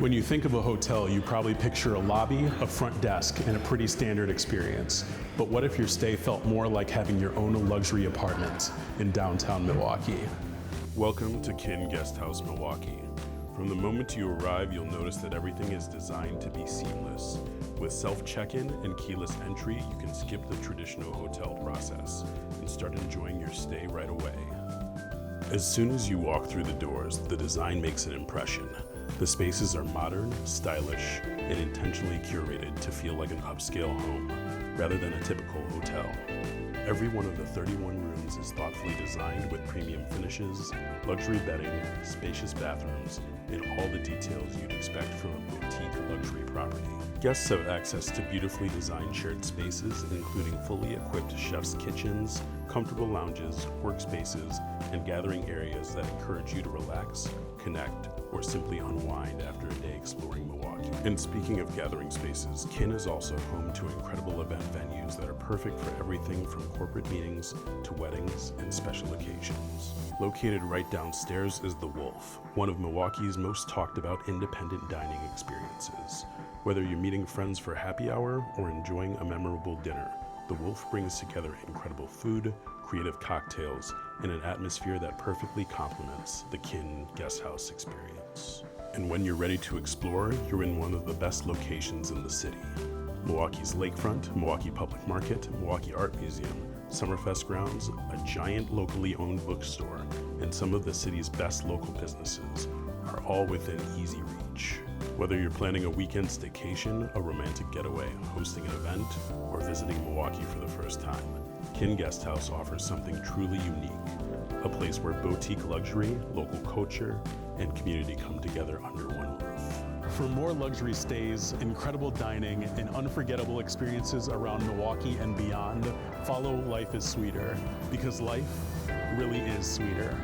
When you think of a hotel, you probably picture a lobby, a front desk, and a pretty standard experience. But what if your stay felt more like having your own luxury apartment in downtown Milwaukee? Welcome to Kinn Guesthouse, Milwaukee. From the moment you arrive, you'll notice that everything is designed to be seamless. With self-check-in and keyless entry, you can skip the traditional hotel process and start enjoying your stay right away. As soon as you walk through the doors, the design makes an impression. The spaces are modern, stylish, and intentionally curated to feel like an upscale home, rather than a typical hotel. Every one of the 31 rooms is thoughtfully designed with premium finishes, luxury bedding, spacious bathrooms, and all the details you'd expect from a boutique luxury property. Guests have access to beautifully designed shared spaces, including fully equipped chef's kitchens, comfortable lounges, workspaces, and gathering areas that encourage you to relax, connect, or simply unwind after a day exploring Milwaukee. And speaking of gathering spaces, Kinn is also home to incredible event venues that are perfect for everything from corporate meetings to weddings and special occasions. Located right downstairs is The Wolf, one of Milwaukee's most talked about independent dining experiences. Whether you're meeting friends for happy hour or enjoying a memorable dinner, The Wolf brings together incredible food, creative cocktails, and an atmosphere that perfectly complements the Kinn Guesthouse experience. And when you're ready to explore, you're in one of the best locations in the city. Milwaukee's lakefront, Milwaukee Public Market, Milwaukee Art Museum, Summerfest grounds, a giant locally owned bookstore, and some of the city's best local businesses are all within easy reach. Whether you're planning a weekend staycation, a romantic getaway, hosting an event, or visiting Milwaukee for the first time, Kinn Guesthouse offers something truly unique, a place where boutique luxury, local culture, and community come together under one roof. For more luxury stays, incredible dining, and unforgettable experiences around Milwaukee and beyond, follow Life is Sweeter, because life really is sweeter.